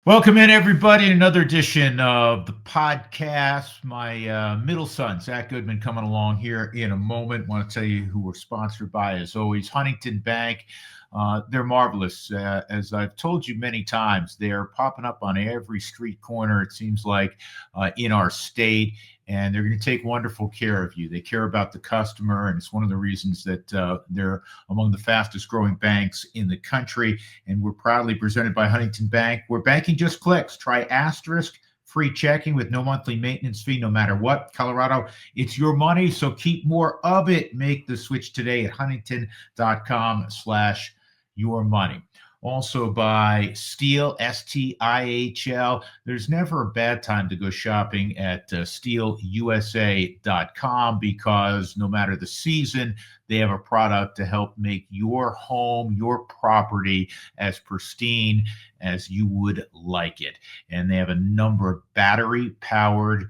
Welcome in, everybody. Another edition of the podcast. My middle son, Zach Goodman, coming along here in a moment. Want to tell you who we're sponsored by, as always, Huntington Bank. They're marvelous. As I've told you many times, they're popping up on every street corner, it seems like, in our state. And they're going to take wonderful care of you. They care about the customer, and it's one of the reasons that they're among the fastest growing banks in the country. And we're proudly presented by Huntington Bank, where banking just clicks. Try asterisk free checking with no monthly maintenance fee, no matter what. Colorado, it's your money, so keep more of it. Make the switch today at huntington.com/your money. Also by Stihl, STIHL. There's never a bad time to go shopping at stihlusa.com, because no matter the season, they have a product to help make your home, your property, as pristine as you would like it. And they have a number of battery-powered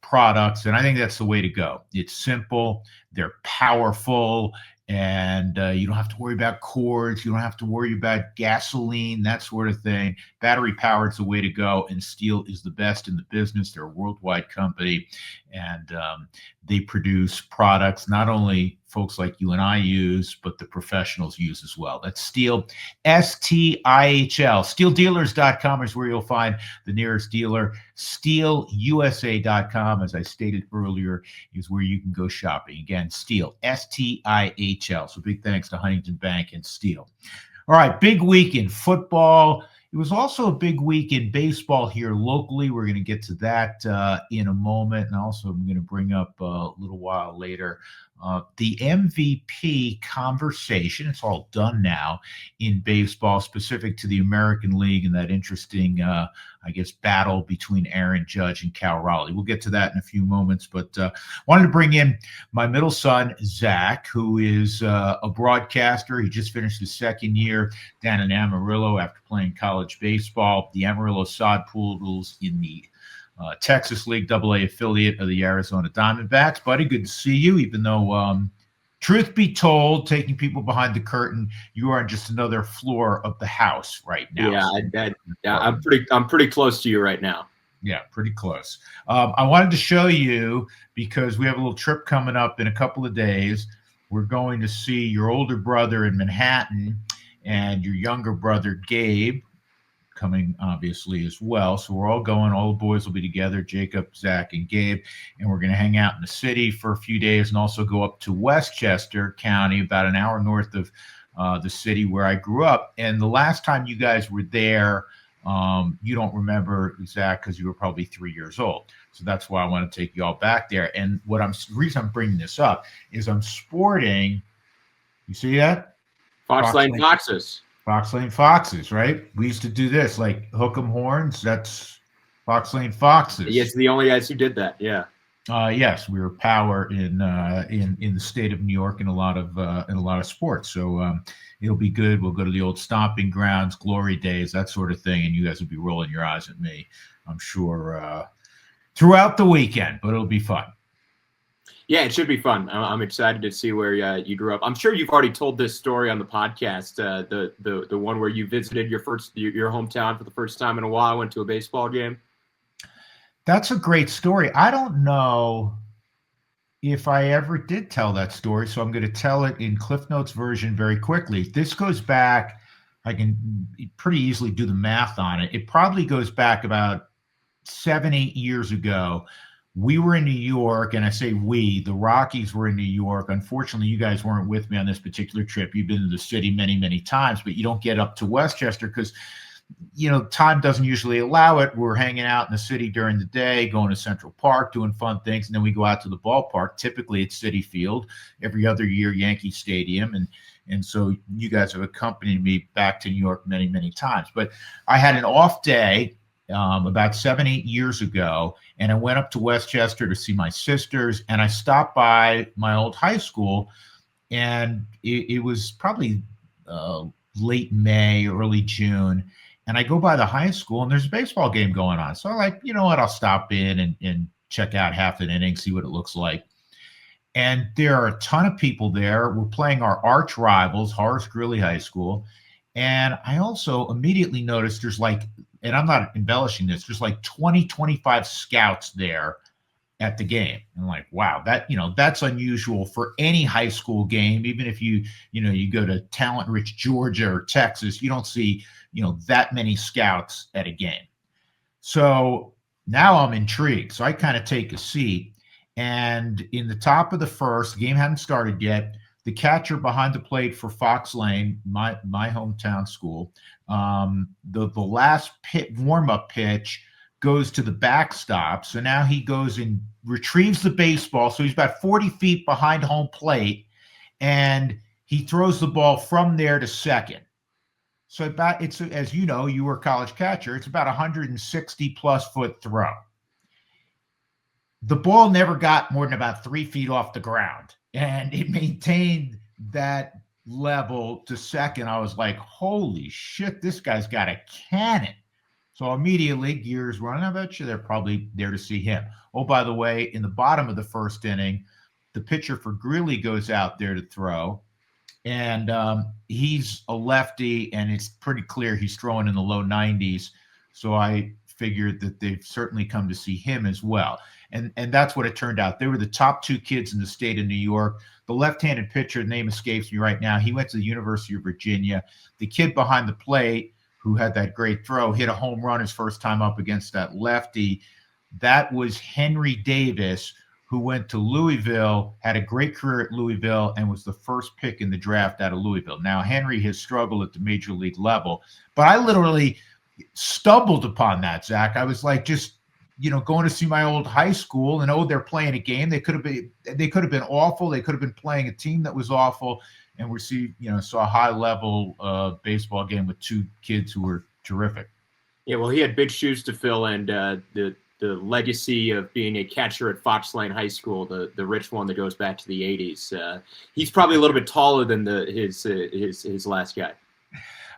products, and I think that's the way to go. It's simple, they're powerful, and you don't have to worry about cords. You don't have to worry about gasoline, that sort of thing. Battery powered is the way to go, and Stihl is the best in the business. They're a worldwide company, and they produce products not only folks like you and I use, but the professionals use as well. That's Stihl, STIHL. StihlDealers.com is where you'll find the nearest dealer. StihlUSA.com, as I stated earlier, is where you can go shopping. Again, Stihl, STIHL. So big thanks to Huntington Bank and Stihl. All right, big week in football. It was also a big week in baseball here locally. We're going to get to that in a moment. And also I'm going to bring up a little while later the MVP conversation. It's all done now in baseball, specific to the American League and that interesting, battle between Aaron Judge and Cal Raleigh. We'll get to that in a few moments, but wanted to bring in my middle son, Zach, who is a broadcaster. He just finished his second year down in Amarillo after playing college baseball. The Amarillo Sod Poodles in the Texas League AA affiliate of the Arizona Diamondbacks. Buddy, good to see you, even though, truth be told, taking people behind the curtain, you are on just another floor of the house right now. Yeah, I'm pretty close to you right now. Yeah, pretty close. I wanted to show you because we have a little trip coming up in a couple of days. We're going to see your older brother in Manhattan and your younger brother, Gabe, coming obviously as well. So we're all going. All the boys will be together, Jacob, Zach, and Gabe, and we're going to hang out in the city for a few days and also go up to Westchester County, about an hour north of the city where I grew up. And the last time you guys were there, you don't remember, Zach, because you were probably 3 years old. So that's why I want to take you all back there. And the reason I'm bringing this up is I'm sporting, you see that? Fox Lane Foxes. Fox Lane Foxes, right? We used to do this, like hook 'em horns. That's Fox Lane Foxes. Yes, the only guys who did that. Yeah. Yes, we were power in the state of New York in a lot of sports. So it'll be good. We'll go to the old stomping grounds, glory days, that sort of thing, and you guys will be rolling your eyes at me, I'm sure, throughout the weekend. But it'll be fun. Yeah, it should be fun. I'm excited to see where you grew up. I'm sure you've already told this story on the podcast, the one where you visited your hometown for the first time in a while, went to a baseball game. That's a great story. I don't know if I ever did tell that story, so I'm going to tell it in Cliff Notes version very quickly. This goes back, I can pretty easily do the math on it. It probably goes back about 7-8 years ago. We were in New York, and I say we, the Rockies were in New York. Unfortunately, you guys weren't with me on this particular trip. You've been to the city many, many times, but you don't get up to Westchester because, time doesn't usually allow it. We're hanging out in the city during the day, going to Central Park, doing fun things, and then we go out to the ballpark. Typically, it's Citi Field. Every other year, Yankee Stadium, and so you guys have accompanied me back to New York many, many times. But I had an off day about 7-8 years ago, and I went up to Westchester to see my sisters, and I stopped by my old high school, and it was probably late May, early June, and I go by the high school, and there's a baseball game going on. So I'm like, you know what, I'll stop in and check out half an inning, see what it looks like. And there are a ton of people there. We're playing our arch rivals, Horace Greeley High School. And I also immediately noticed there's like and I'm not embellishing this, there's like 20, 25 scouts there at the game. And I'm like, wow, that's unusual for any high school game. Even if you go to talent rich Georgia or Texas, you don't see, that many scouts at a game. So now I'm intrigued. So I kind of take a seat. And in the top of the first, the game hadn't started yet. The catcher behind the plate for Fox Lane, my hometown school, the last warm up pitch goes to the backstop. So now he goes and retrieves the baseball. So he's about 40 feet behind home plate, and he throws the ball from there to second. So it's, as you know, you were a college catcher, it's about 160 plus foot throw. The ball never got more than about 3 feet off the ground, and it maintained that level to second. I was like, holy shit, this guy's got a cannon. So immediately gears run. I bet you they're probably there to see him. Oh, by the way, in the bottom of the first inning, the pitcher for Greeley goes out there to throw. And he's a lefty, and it's pretty clear he's throwing in the low 90s. So I figured that they've certainly come to see him as well. And that's what it turned out. They were the top 2 kids in the state of New York. The left-handed pitcher, the name escapes me right now, he went to the University of Virginia. The kid behind the plate, who had that great throw, hit a home run his first time up against that lefty. That was Henry Davis, who went to Louisville, had a great career at Louisville, and was the first pick in the draft out of Louisville. Now, Henry has struggled at the major league level, but I literally stumbled upon that, Zach. I was like, just, going to see my old high school, and they're playing a game. They could have been awful. They could have been playing a team that was awful, and we saw a high level baseball game with 2 kids who were terrific. Yeah, well, he had big shoes to fill, and the legacy of being a catcher at Fox Lane High School, the rich one that goes back to the 80s. He's probably a little bit taller than his last guy.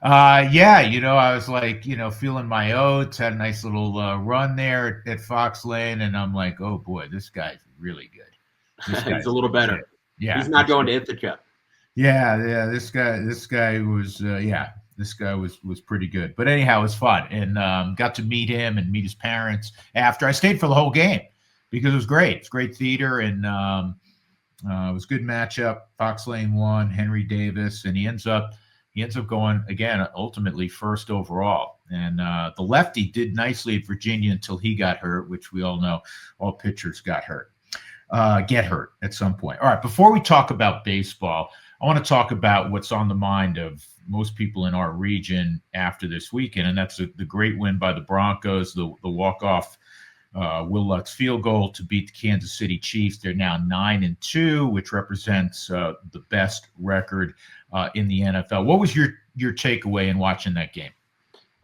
Yeah, I was like, feeling my oats, had a nice little run there at Fox Lane, and I'm like, oh boy, this guy's really good. He's a little better. Yeah, he's not going to Ithaca. Yeah, this guy was pretty good. But anyhow, it was fun, and got to meet him and meet his parents after. I stayed for the whole game because it was great. It's great theater, and it was a good matchup. Fox Lane won, Henry Davis, and he ends up going again, ultimately first overall. And the lefty did nicely at Virginia until he got hurt, which we all know all pitchers get hurt at some point. All right, before we talk about baseball, I want to talk about what's on the mind of most people in our region after this weekend, and that's the great win by the Broncos, the walk-off Will Lutz field goal to beat the Kansas City Chiefs. They're now 9-2, which represents the best record in the NFL. What was your takeaway in watching that game?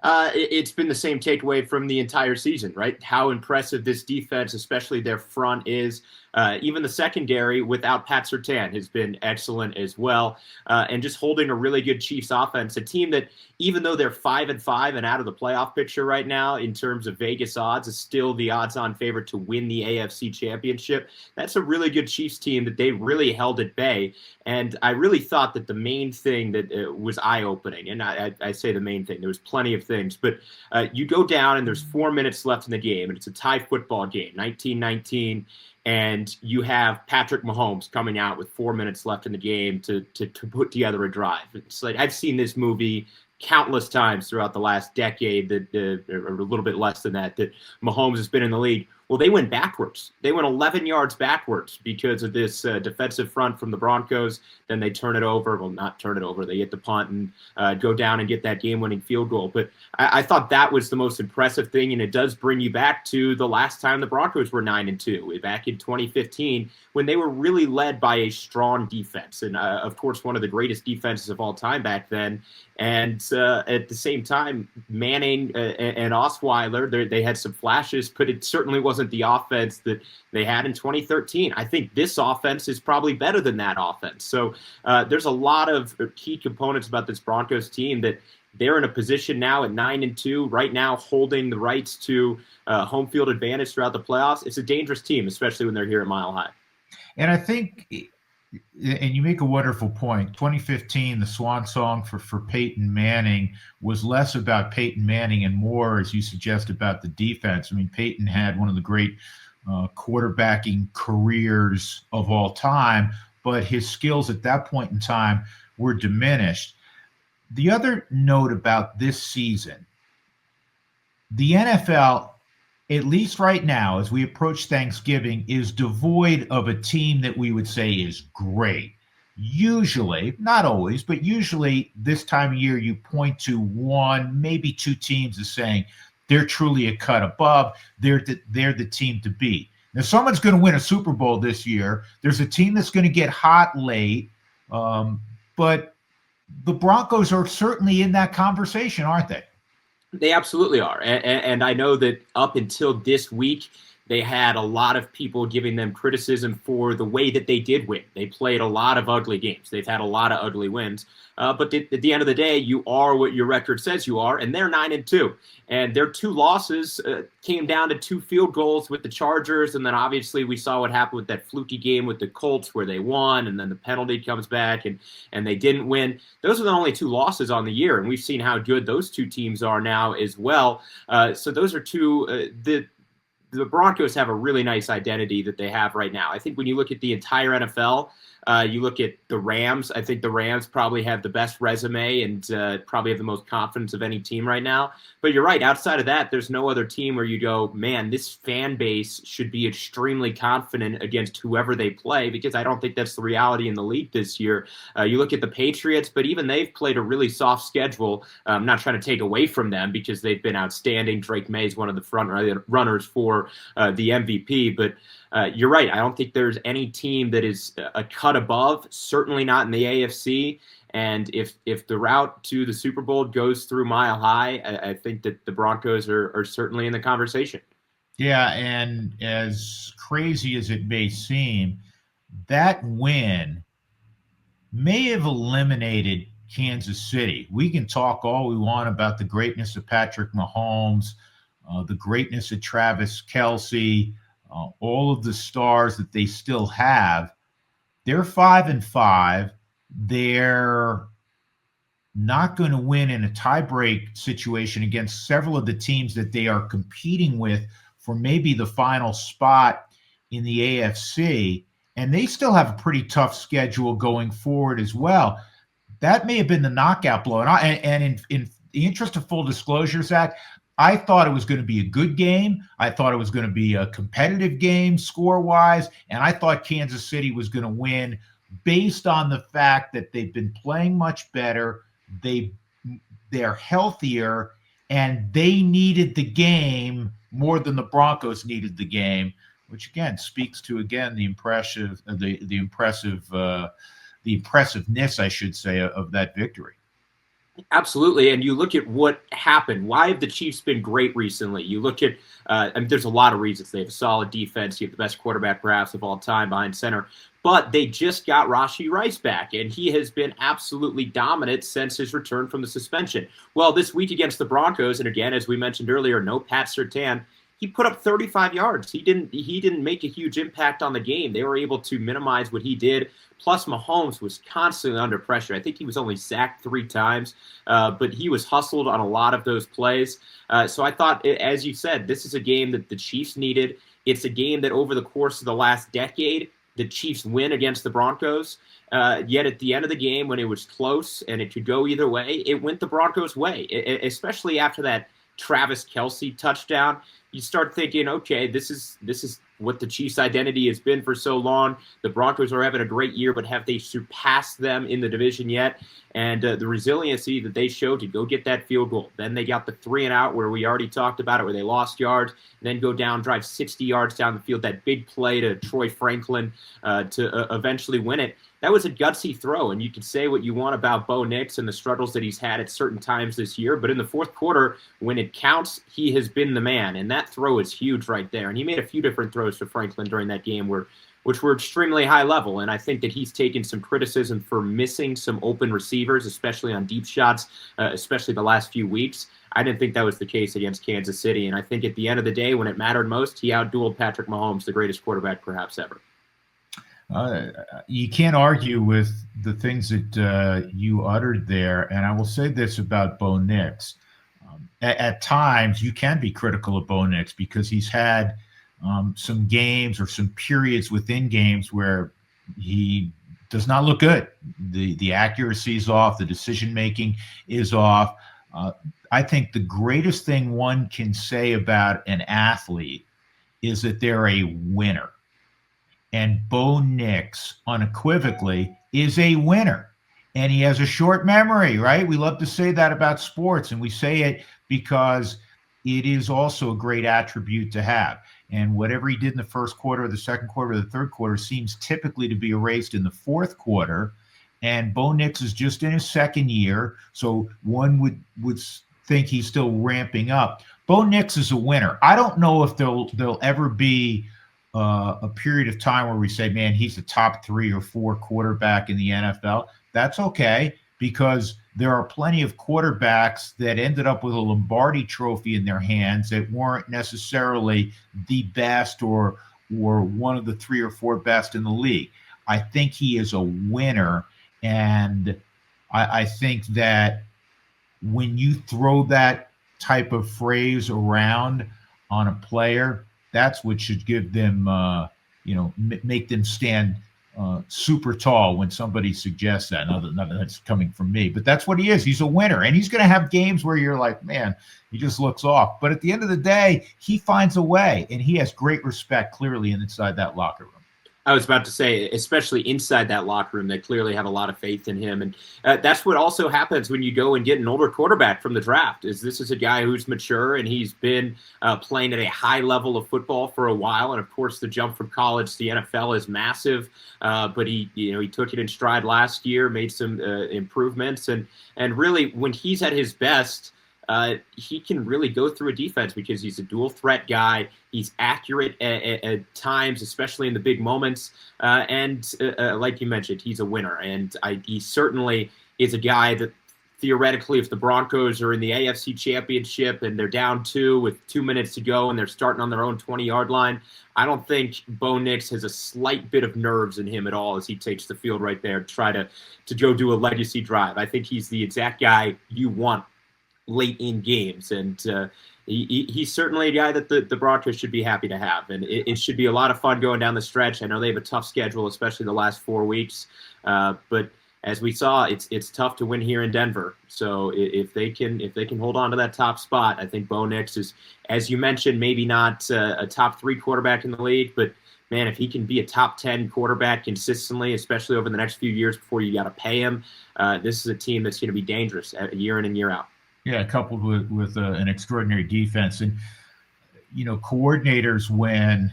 It's been the same takeaway from the entire season, right? How impressive this defense, especially their front, is. Even the secondary without Pat Surtain has been excellent as well. And just holding a really good Chiefs offense, a team that, even though they're 5-5 and out of the playoff picture right now in terms of Vegas odds, is still the odds-on favorite to win the AFC Championship. That's a really good Chiefs team that they really held at bay. And I really thought that the main thing that was eye-opening, and I say the main thing, there was plenty of things, but you go down and there's 4 minutes left in the game, and it's a tie football game, 19-19, and you have Patrick Mahomes coming out with 4 minutes left in the game to put together a drive. It's like, I've seen this movie countless times throughout the last decade, or a little bit less than that Mahomes has been in the league. Well, they went backwards. They went 11 yards backwards because of this defensive front from the Broncos. Then they turn it over. Well, not turn it over. They hit the punt and go down and get that game-winning field goal. But I thought that was the most impressive thing, and it does bring you back to the last time the Broncos were 9-2, back in 2015, when they were really led by a strong defense. And, of course, one of the greatest defenses of all time back then. And at the same time, Manning and Osweiler, they had some flashes, but it certainly wasn't the offense that they had in 2013. I think this offense is probably better than that offense. So there's a lot of key components about this Broncos team that they're in a position now at 9-2, right now holding the rights to home field advantage throughout the playoffs. It's a dangerous team, especially when they're here at Mile High. And I think and you make a wonderful point. 2015, the swan song for Peyton Manning was less about Peyton Manning and more, as you suggest, about the defense. I mean, Peyton had one of the great quarterbacking careers of all time, but his skills at that point in time were diminished. The other note about this season, the NFL, at least right now, as we approach Thanksgiving, is devoid of a team that we would say is great. Usually, not always, but usually this time of year, you point to one, maybe two teams as saying they're truly a cut above. They're the team to beat. Now, someone's going to win a Super Bowl this year. There's a team that's going to get hot late, but the Broncos are certainly in that conversation, aren't they? They absolutely are. And I know that up until this week, they had a lot of people giving them criticism for the way that they did win. They played a lot of ugly games. They've had a lot of ugly wins. But at the end of the day, you are what your record says you are, and they're 9-2. And their two losses came down to 2 field goals with the Chargers, and then obviously we saw what happened with that fluky game with the Colts where they won, and then the penalty comes back, and they didn't win. Those are the only 2 losses on the year, and we've seen how good those 2 teams are now as well. So those are two the Broncos have a really nice identity that they have right now. I think when you look at the entire NFL, you look at the Rams. I think the Rams probably have the best resume and probably have the most confidence of any team right now. But you're right. Outside of that, there's no other team where you go, man, this fan base should be extremely confident against whoever they play, because I don't think that's the reality in the league this year. You look at the Patriots, but even they've played a really soft schedule. I'm not trying to take away from them because they've been outstanding. Drake May is one of the front runners for the MVP, but you're right. I don't think there's any team that is a cut above, certainly not in the AFC. And if the route to the Super Bowl goes through Mile High, I think that the Broncos are certainly in the conversation. Yeah, and as crazy as it may seem, that win may have eliminated Kansas City. We can talk all we want about the greatness of Patrick Mahomes, the greatness of Travis Kelce, all of the stars that they still have. They're 5-5. They're not going to win in a tiebreak situation against several of the teams that they are competing with for maybe the final spot in the AFC. And they still have a pretty tough schedule going forward as well. That may have been the knockout blow. And in the interest of full disclosure, Zach, I thought it was going to be a good game. I thought it was going to be a competitive game score-wise, and I thought Kansas City was going to win based on the fact that they've been playing much better, they're healthier, and they needed the game more than the Broncos needed the game, which again speaks to the impressiveness, I should say, of that victory. Absolutely. And you look at what happened. Why have the Chiefs been great recently? You look at, there's a lot of reasons. They have a solid defense. You have the best quarterback perhaps of all time behind center. But they just got Rashee Rice back, and he has been absolutely dominant since his return from the suspension. Well, this week against the Broncos, and again, as we mentioned earlier, no Pat Surtain, he put up 35 yards. He didn't make a huge impact on the game. They were able to minimize what he did. Plus, Mahomes was constantly under pressure. I think he was only sacked 3 times, but he was hustled on a lot of those plays. So I thought, as you said, this is a game that the Chiefs needed. It's a game that over the course of the last decade, the Chiefs win against the Broncos. Yet at the end of the game, when it was close and it could go either way, it went the Broncos' way, especially after that Travis Kelce touchdown. You start thinking, okay, this is what the Chiefs' identity has been for so long. The Broncos are having a great year, but have they surpassed them in the division yet? And the resiliency that they showed to go get that field goal. Then they got the 3-and-out where we already talked about it, where they lost yards, then go down, drive 60 yards down the field, that big play to Troy Franklin to eventually win it. That was a gutsy throw, and you can say what you want about Bo Nix and the struggles that he's had at certain times this year, but in the fourth quarter, when it counts, he has been the man, and that throw is huge right there. And he made a few different throws to Franklin during that game which were extremely high level, and I think that he's taken some criticism for missing some open receivers, especially on deep shots, especially the last few weeks. I didn't think that was the case against Kansas City, and I think at the end of the day, when it mattered most, he outdueled Patrick Mahomes, the greatest quarterback perhaps ever. Uh, you can't argue with the things that you uttered there. And I will say this about Bo Nix. At times, you can be critical of Bo Nix because he's had some games or some periods within games where he does not look good. The accuracy is off. The decision making is off. I think the greatest thing one can say about an athlete is that they're a winner. And Bo Nix unequivocally is a winner. And he has a short memory, right? We love to say that about sports, and we say it because it is also a great attribute to have. And whatever he did in the first quarter, or the second quarter, or the third quarter seems typically to be erased in the fourth quarter. And Bo Nix is just in his second year, so one would think he's still ramping up. Bo Nix is a winner. I don't know if there'll ever be a period of time where we say, man, he's a top 3 or 4 quarterback in the NFL. That's okay, because there are plenty of quarterbacks that ended up with a Lombardi trophy in their hands that weren't necessarily the best or one of the 3 or 4 best in the league. I think he is a winner, and I think that when you throw that type of phrase around on a player, that's what should give them, make them stand super tall when somebody suggests that. None of that's coming from me, but that's what he is. He's a winner, and he's going to have games where you're like, man, he just looks off. But at the end of the day, he finds a way, and he has great respect clearly inside that locker room. I was about to say, especially inside that locker room, they clearly have a lot of faith in him. And that's what also happens when you go and get an older quarterback from the draft. This is a guy who's mature, and he's been playing at a high level of football for a while. And, of course, the jump from college to the NFL is massive. But he took it in stride last year, made some improvements. And really, when he's at his best, he can really go through a defense because he's a dual threat guy. He's accurate at times, especially in the big moments. And like you mentioned, he's a winner. And he certainly is a guy that theoretically, if the Broncos are in the AFC Championship and they're down 2 with 2 minutes to go and they're starting on their own 20-yard line, I don't think Bo Nix has a slight bit of nerves in him at all as he takes the field right there to try to go do a legacy drive. I think he's the exact guy you want late in games, and he's certainly a guy that the Broncos should be happy to have, and it should be a lot of fun going down the stretch. I know they have a tough schedule, especially the last 4 weeks, but as we saw, it's tough to win here in Denver. So if they can hold on to that top spot, I think Bo Nix is, as you mentioned, maybe not a top 3 quarterback in the league, but man, if he can be a top 10 quarterback consistently, especially over the next few years before you got to pay him, this is a team that's going to be dangerous year in and year out. Yeah, coupled with an extraordinary defense. And, coordinators, when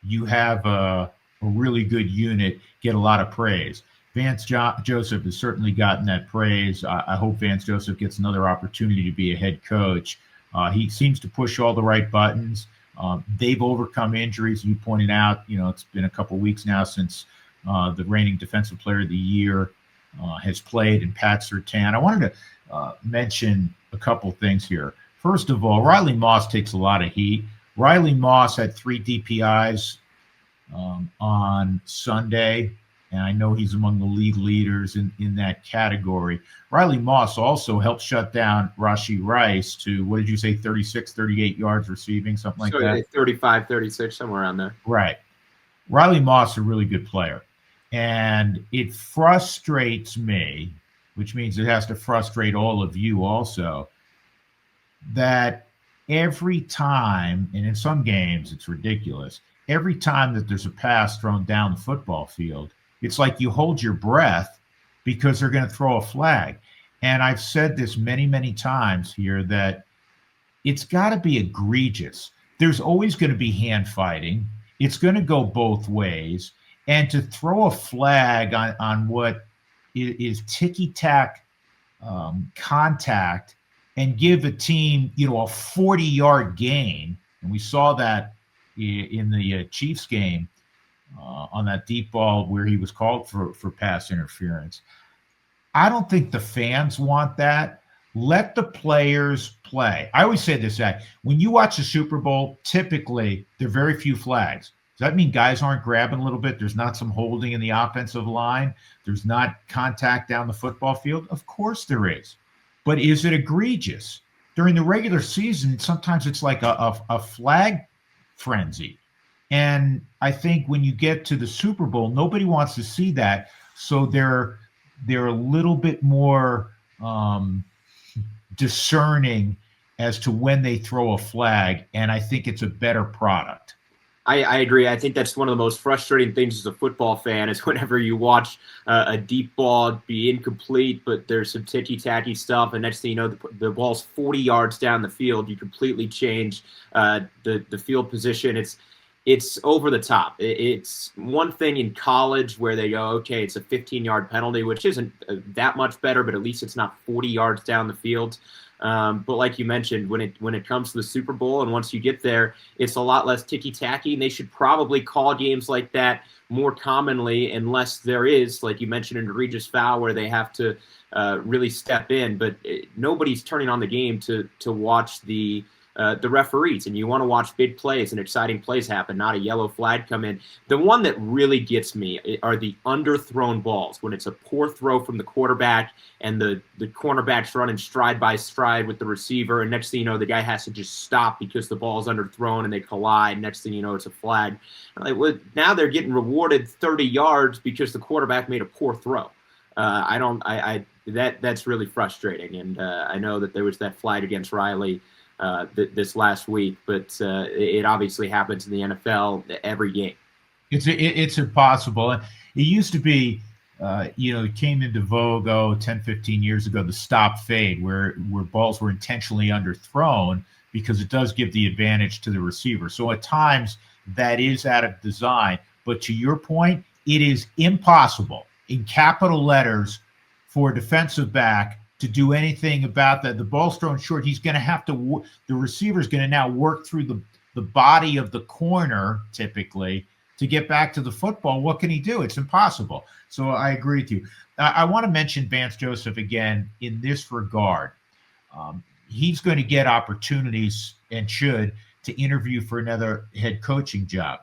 you have a really good unit, get a lot of praise. Vance Joseph has certainly gotten that praise. I hope Vance Joseph gets another opportunity to be a head coach. He seems to push all the right buttons. They've overcome injuries. You pointed out, it's been a couple weeks now since the reigning Defensive Player of the Year has played, and Pat Surtain. I wanted to mention a couple things here. First of all, Riley Moss takes a lot of heat. Riley Moss had 3 DPIs on Sunday, and I know he's among the league leaders in that category. Riley Moss also helped shut down Rashee Rice to, what did you say, 36, 38 yards receiving, something like that? 35, 36, somewhere around there. Right. Riley Moss, a really good player. And it frustrates me, which means it has to frustrate all of you also, that every time, and in some games it's ridiculous, every time that there's a pass thrown down the football field, it's like you hold your breath because they're going to throw a flag. And I've said this many, many times here that it's got to be egregious. There's always going to be hand fighting. It's going to go both ways. And to throw a flag on what is ticky-tack contact and give a team, a 40-yard gain, and we saw that in the Chiefs game on that deep ball where he was called for pass interference. I don't think the fans want that. Let the players play. I always say this, Zach. When you watch the Super Bowl, typically there are very few flags. Does that mean guys aren't grabbing a little bit? There's not some holding in the offensive line? There's not contact down the football field? Of course there is. But is it egregious? During the regular season, sometimes it's like a flag frenzy. And I think when you get to the Super Bowl, nobody wants to see that. So they're a little bit more discerning as to when they throw a flag. And I think it's a better product. I agree. I think that's one of the most frustrating things as a football fan is whenever you watch a deep ball be incomplete, but there's some ticky-tacky stuff, and next thing you know, the ball's 40 yards down the field. You completely change the field position. It's over the top. It's one thing in college where they go, okay, it's a 15-yard penalty, which isn't that much better, but at least it's not 40 yards down the field. But like you mentioned, when it comes to the Super Bowl, and once you get there, it's a lot less ticky-tacky, and they should probably call games like that more commonly, unless there is, like you mentioned, an egregious foul where they have to really step in. But nobody's turning on the game to watch the referees, and you want to watch big plays and exciting plays happen, not a yellow flag come in. The one that really gets me are the underthrown balls, when it's a poor throw from the quarterback and the cornerback's running stride by stride with the receiver, and next thing you know, the guy has to just stop because the ball is underthrown and they collide. Next thing you know, it's a flag. Well, now they're getting rewarded 30 yards because the quarterback made a poor throw. That's really frustrating, and I know that there was that flag against Riley this last week, but it obviously happens in the NFL every game. It's impossible. And it used to be, it came into vogue 10, 15 years ago, the stop fade, where balls were intentionally underthrown because it does give the advantage to the receiver. So at times that is out of design. But to your point, it is impossible in capital letters for a defensive back to do anything about that. The ball's thrown short. He's going to have to, the receiver's going to now work through the body of the corner typically to get back to the football. What can he do? It's impossible. So I agree with you. I want to mention Vance Joseph again in this regard. He's going to get opportunities and should to interview for another head coaching job.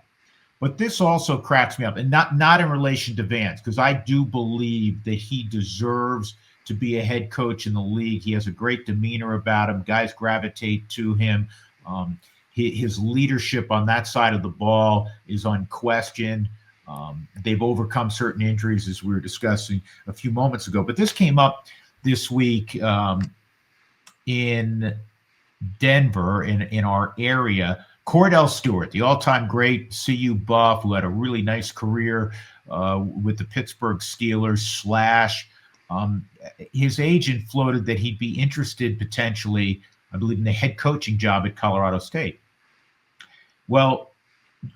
But this also cracks me up, and not in relation to Vance, because I do believe that he deserves to be a head coach in the league. He has a great demeanor about him. Guys gravitate to him. His leadership on that side of the ball is unquestioned. They've overcome certain injuries, as we were discussing a few moments ago. But this came up this week in Denver, in our area. Cordell Stewart, the all-time great CU Buff, who had a really nice career with the Pittsburgh Steelers / his agent floated that he'd be interested potentially, I believe, in the head coaching job at Colorado State. Well,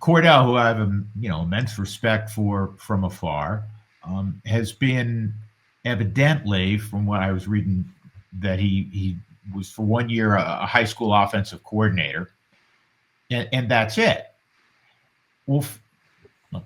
Cordell, who I have immense respect for from afar, has been evidently, from what I was reading, that he was for 1 year a high school offensive coordinator, and that's it. Well,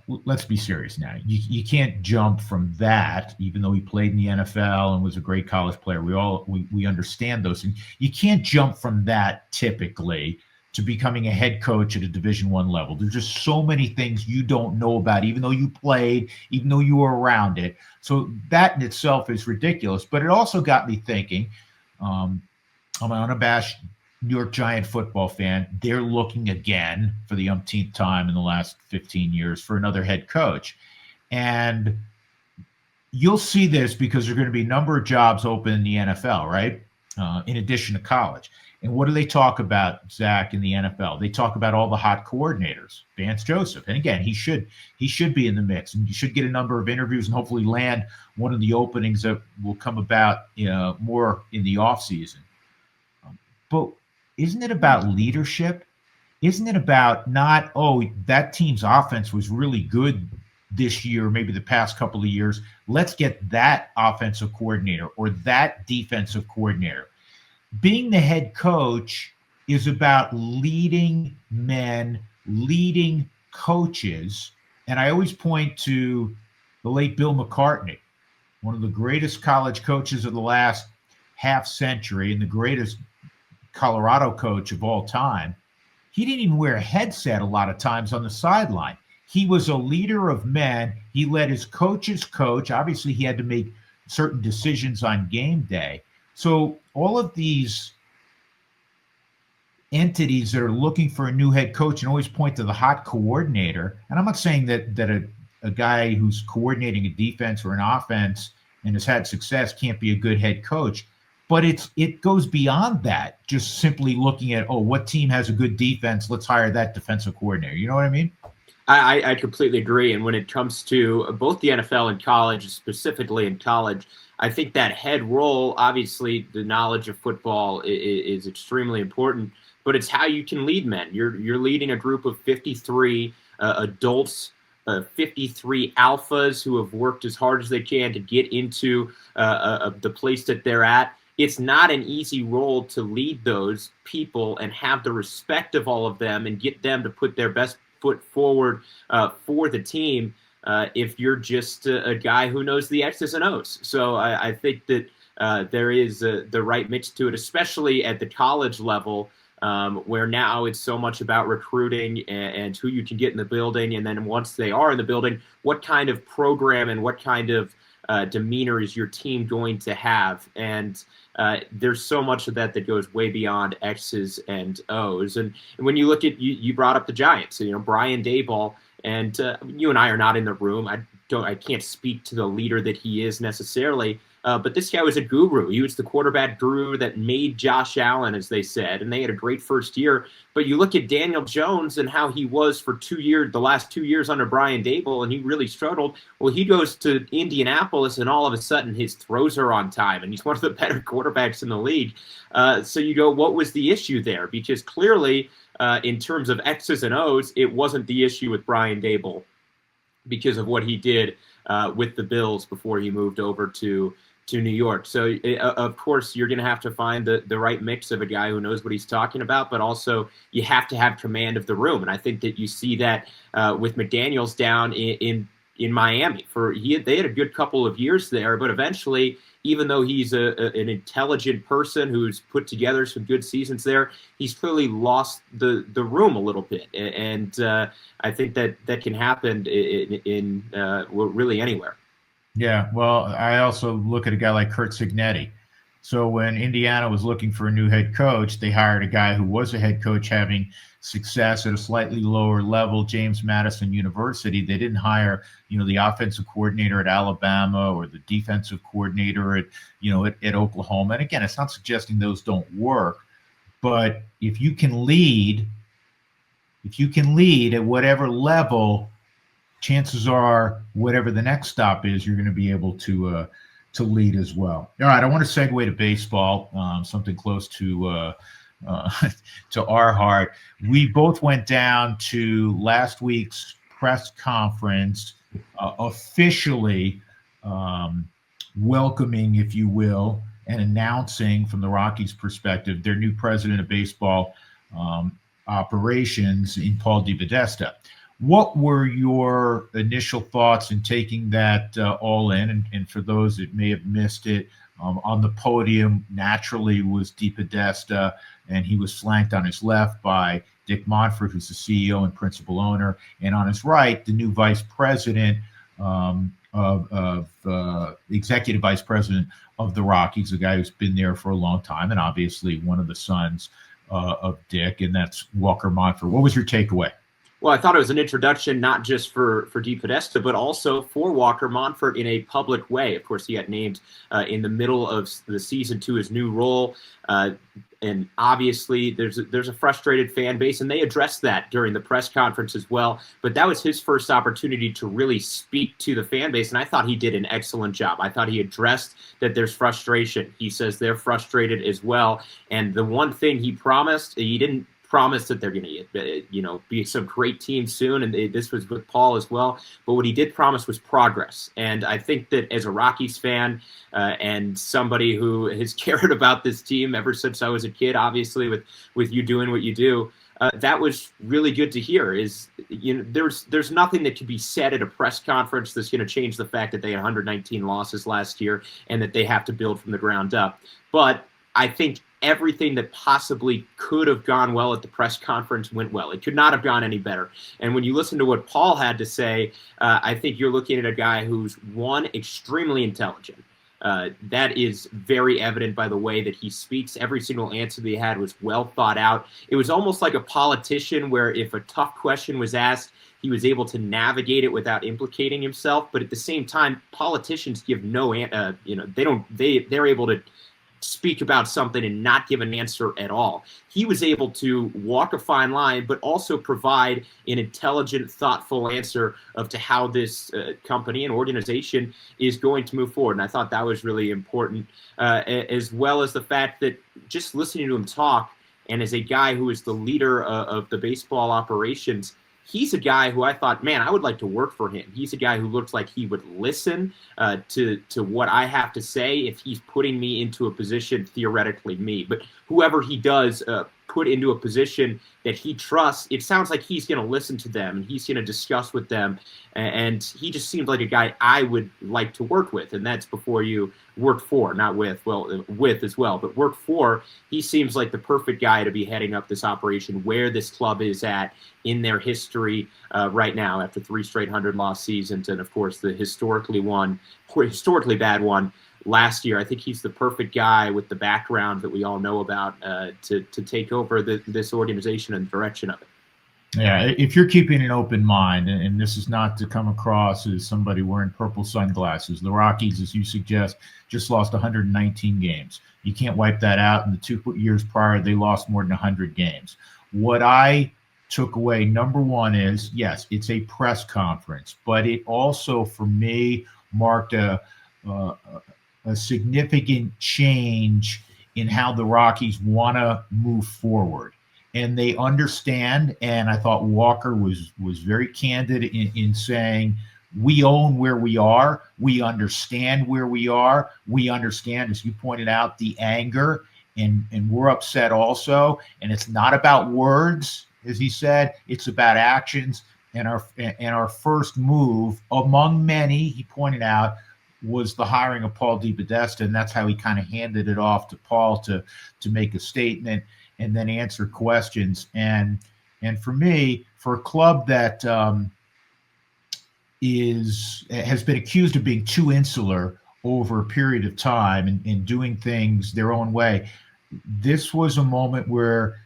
let's be serious now. You can't jump from that, even though he played in the NFL and was a great college player. We understand those things. You can't jump from that typically to becoming a head coach at a Division I level. There's just so many things you don't know about, even though you played, even though you were around it. So that in itself is ridiculous. But it also got me thinking, I'm an unabashed New York Giant football fan. They're looking again for the umpteenth time in the last 15 years for another head coach. And you'll see this because there are going to be a number of jobs open in the NFL, right? In addition to college. And what do they talk about, Zach, in the NFL? They talk about all the hot coordinators, Vance Joseph. And again, he should be in the mix, and you should get a number of interviews and hopefully land one of the openings that will come about more in the offseason. But isn't it about leadership? Isn't it about not, that team's offense was really good this year, maybe the past couple of years. Let's get that offensive coordinator or that defensive coordinator. Being the head coach is about leading men, leading coaches. And I always point to the late Bill McCartney, one of the greatest college coaches of the last half century and the greatest Colorado coach of all time. He didn't even wear a headset a lot of times on the sideline. He was a leader of men. He let his coaches coach. Obviously, he had to make certain decisions on game day. So all of these entities that are looking for a new head coach and always point to the hot coordinator. And I'm not saying that a guy who's coordinating a defense or an offense and has had success can't be a good head coach, but it goes beyond that. Just simply looking at, oh, what team has a good defense? Let's hire that defensive coordinator. You know what I mean? I completely agree. And when it comes to both the NFL and college, specifically in college, I think that head role, obviously the knowledge of football is extremely important, but it's how you can lead men. You're leading a group of 53 adults, 53 alphas who have worked as hard as they can to get into the place that they're at. It's not an easy role to lead those people and have the respect of all of them and get them to put their best foot forward for the team if you're just a guy who knows the X's and O's. So I think that there is the right mix to it, especially at the college level, where now it's so much about recruiting and who you can get in the building. And then once they are in the building, what kind of program and what kind of demeanor is your team going to have? And there's so much of that goes way beyond X's and O's. And when you look at, you brought up the Giants, Brian Daboll, and you and I are not in the room. I can't speak to the leader that he is necessarily, but this guy was a guru. He was the quarterback guru that made Josh Allen, as they said, and they had a great first year. But you look at Daniel Jones and how he was for the last 2 years under Brian Daboll, and he really struggled. Well, he goes to Indianapolis, and all of a sudden his throws are on time, and he's one of the better quarterbacks in the league. So you go, what was the issue there? Because clearly, in terms of X's and O's, it wasn't the issue with Brian Daboll because of what he did with the Bills before he moved over to New York. So, of course, you're going to have to find the right mix of a guy who knows what he's talking about, but also you have to have command of the room. And I think that you see that with McDaniels down in Miami. They had a good couple of years there, but eventually, even though he's an intelligent person who's put together some good seasons there, he's clearly lost the room a little bit. And I think that can happen in really anywhere. Yeah, well, I also look at a guy like Curt Cignetti. So when Indiana was looking for a new head coach, they hired a guy who was a head coach having success at a slightly lower level, James Madison University. They didn't hire, the offensive coordinator at Alabama or the defensive coordinator at Oklahoma. And again, it's not suggesting those don't work, but if you can lead at whatever level, chances are, whatever the next stop is, you're going to be able to lead as well. All right, I want to segue to baseball, something close to to our heart. We both went down to last week's press conference, officially welcoming, if you will, and announcing from the Rockies' perspective their new president of baseball operations in Paul DePodesta. What were your initial thoughts in taking that all in? And for those that may have missed it, on the podium naturally was DePodesta, and he was flanked on his left by Dick Monfort, who's the CEO and principal owner, and on his right, the new vice president executive vice president of the Rockies, a guy who's been there for a long time, and obviously one of the sons of Dick, and that's Walker Monfort. What was your takeaway? Well, I thought it was an introduction not just for DePodesta, but also for Walker Monfort in a public way. Of course, he got named in the middle of the season to his new role. And obviously, there's a frustrated fan base, and they addressed that during the press conference as well. But that was his first opportunity to really speak to the fan base, and I thought he did an excellent job. I thought he addressed that there's frustration. He says they're frustrated as well. And the one thing he promised, he didn't promise that they're going to, be some great team soon, and this was with Paul as well. But what he did promise was progress, and I think that as a Rockies fan and somebody who has cared about this team ever since I was a kid, obviously with you doing what you do, that was really good to hear. There's nothing that can be said at a press conference that's going to change the fact that they had 119 losses last year and that they have to build from the ground up. But I think everything that possibly could have gone well at the press conference went well. It could not have gone any better. And when you listen to what Paul had to say, I think you're looking at a guy who's, one, extremely intelligent. That is very evident by the way that he speaks. Every single answer that he had was well thought out. It was almost like a politician where if a tough question was asked, he was able to navigate it without implicating himself. But at the same time, politicians give no, they're able to speak about something and not give an answer at all. He was able to walk a fine line, but also provide an intelligent, thoughtful answer of to how this company and organization is going to move forward. And I thought that was really important, as well as the fact that just listening to him talk, and as a guy who is the leader of the baseball operations, he's a guy who I thought, man, I would like to work for him. He's a guy who looks like he would listen to what I have to say if he's putting me into a position, theoretically me. But whoever he does put into a position that he trusts, it sounds like he's going to listen to them and he's going to discuss with them. And he just seems like a guy I would like to work with. And that's before you work for, not with, well, with as well, but work for. He seems like the perfect guy to be heading up this operation where this club is at in their history right now after 3 straight 100-loss seasons. And, of course, the historically bad one last year. I think he's the perfect guy with the background that we all know about to take over this organization and the direction of it. Yeah, if you're keeping an open mind, and this is not to come across as somebody wearing purple sunglasses, the Rockies, as you suggest, just lost 119 games. You can't wipe that out. In the 2 years prior, they lost more than 100 games. What I took away, number one, is, yes, it's a press conference, but it also, for me, marked a significant change in how the Rockies want to move forward. And they understand, and I thought Walker was very candid in saying, we own where we are. We understand where we are. We understand, as you pointed out, the anger, and we're upset also. And it's not about words, as he said. It's about actions. And our first move, among many, he pointed out, was the hiring of Paul DePodesta, and that's how he kind of handed it off to Paul to make a statement and then answer questions. And for me, for a club that has been accused of being too insular over a period of time and doing things their own way, this was a moment where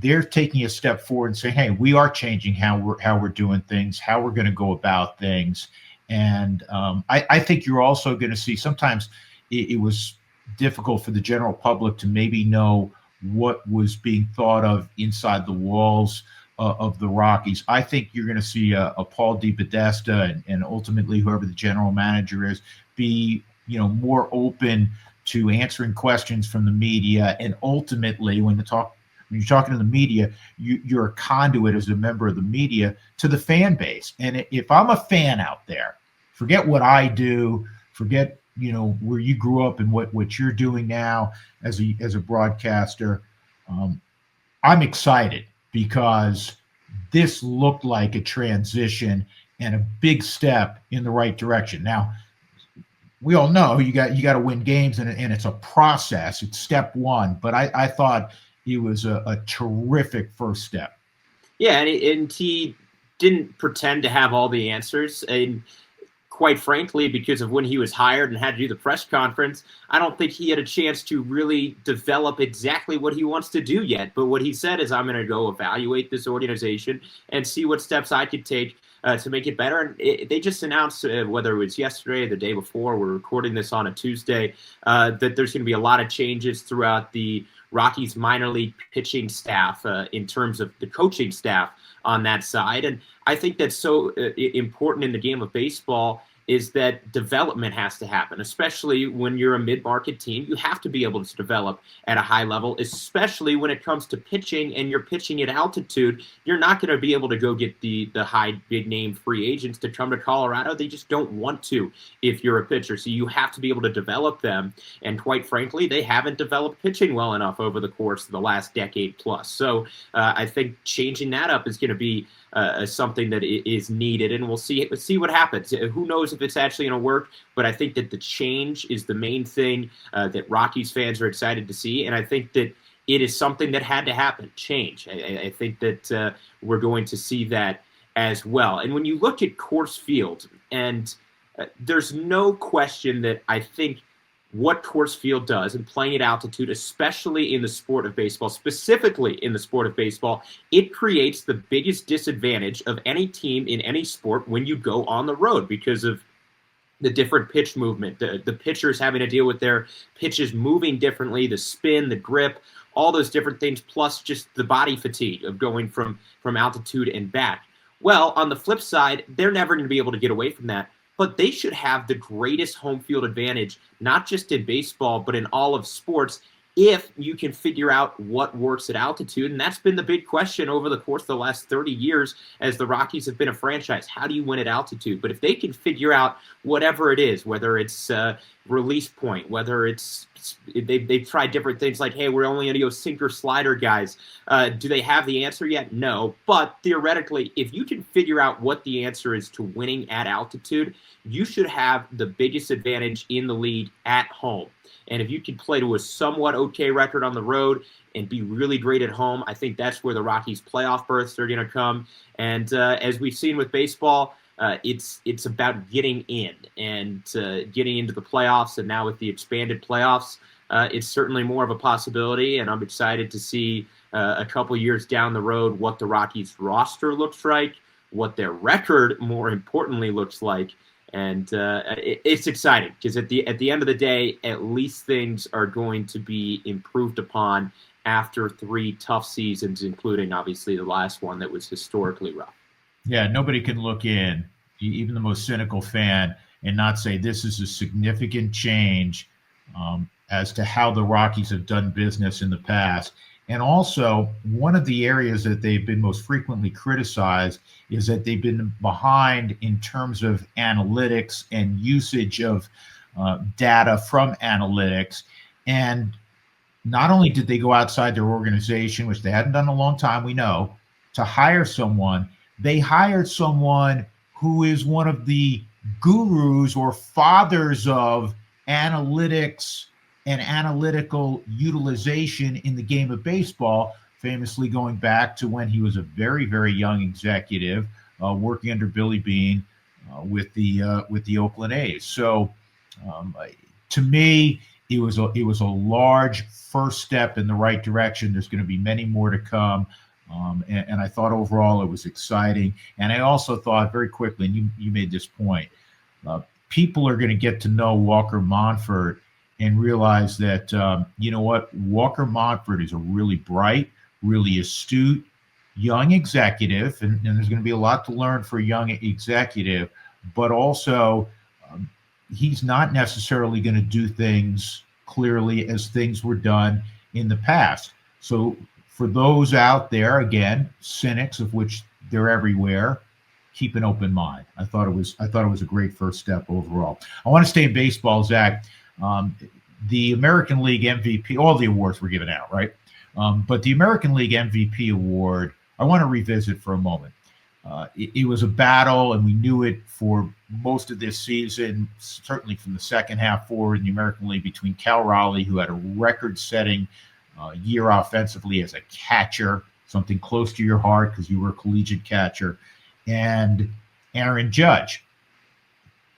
they're taking a step forward and saying, hey, we are changing how we're doing things, how we're going to go about things. And I think you're also going to see, sometimes it was difficult for the general public to maybe know what was being thought of inside the walls of the Rockies. I think you're going to see a Paul DePodesta and ultimately whoever the general manager is be more open to answering questions from the media. And ultimately, when you're talking to the media, you're a conduit as a member of the media to the fan base. And if I'm a fan out there, forget what I do, forget where you grew up and what you're doing now as a broadcaster. I'm excited because this looked like a transition and a big step in the right direction. Now, we all know you got to win games, and it's a process. It's step one, but I thought it was a terrific first step. Yeah, and he didn't pretend to have all the answers. And quite frankly, because of when he was hired and had to do the press conference, I don't think he had a chance to really develop exactly what he wants to do yet. But what he said is, I'm going to go evaluate this organization and see what steps I could take to make it better. And they just announced, whether it was yesterday or the day before, we're recording this on a Tuesday, that there's going to be a lot of changes throughout the Rockies minor league pitching staff in terms of the coaching staff on that side. And I think that's so important in the game of baseball, is that development has to happen, especially when you're a mid-market team. You have to be able to develop at a high level, especially when it comes to pitching and you're pitching at altitude. You're not going to be able to go get the high, big-name free agents to come to Colorado. They just don't want to if you're a pitcher. So you have to be able to develop them. And quite frankly, they haven't developed pitching well enough over the course of the last decade plus. So I think changing that up is going to be something that is needed, and we'll see what happens. Who knows if it's actually going to work, but I think that the change is the main thing that Rockies fans are excited to see, and I think that it is something that had to happen, change. I think that we're going to see that as well. And when you look at Coors Field, and there's no question that I think what Coors Field does and playing at altitude, especially in the sport of baseball, specifically in the sport of baseball, it creates the biggest disadvantage of any team in any sport when you go on the road because of the different pitch movement, the pitchers having to deal with their pitches moving differently, the spin, the grip, all those different things, plus just the body fatigue of going from altitude and back. Well, on the flip side, they're never going to be able to get away from that. But they should have the greatest home field advantage, not just in baseball, but in all of sports, if you can figure out what works at altitude. And that's been the big question over the course of the last 30 years as the Rockies have been a franchise. How do you win at altitude? But if they can figure out whatever it is, whether it's release point, whether it's they've tried different things like, hey, we're only going to go sinker slider guys. Do they have the answer yet? No. But theoretically, if you can figure out what the answer is to winning at altitude, you should have the biggest advantage in the league at home. And if you can play to a somewhat okay record on the road and be really great at home, I think that's where the Rockies' playoff berths are going to come. And as we've seen with baseball, it's about getting in and getting into the playoffs. And now with the expanded playoffs, it's certainly more of a possibility. And I'm excited to see a couple years down the road what the Rockies' roster looks like, what their record, more importantly, looks like. And it's exciting because at the end of the day, at least things are going to be improved upon after 3 tough seasons, including obviously the last one that was historically rough. Yeah, nobody can look in, even the most cynical fan, and not say this is a significant change as to how the Rockies have done business in the past. And also, one of the areas that they've been most frequently criticized is that they've been behind in terms of analytics and usage of data from analytics. And not only did they go outside their organization, which they hadn't done in a long time, we know, to hire someone, they hired someone who is one of the gurus or fathers of analytics and analytical utilization in the game of baseball, famously going back to when he was a very, very young executive working under Billy Beane with the Oakland A's. So to me, it was a large first step in the right direction. There's going to be many more to come. And I thought overall it was exciting. And I also thought very quickly, and you made this point, people are going to get to know Walker Monfort and realize that, you know what, Walker Monfort is a really bright, really astute, young executive, and there's going to be a lot to learn for a young executive, but also he's not necessarily going to do things clearly as things were done in the past. So for those out there, again, cynics, of which they're everywhere, keep an open mind. I thought it was a great first step overall. I want to stay in baseball, Zach. The American League MVP, all the awards were given out, right? But the American League MVP award, I want to revisit for a moment. It was a battle, and we knew it for most of this season, certainly from the second half forward in the American League, between Cal Raleigh, who had a record-setting year offensively as a catcher, something close to your heart because you were a collegiate catcher, and Aaron Judge.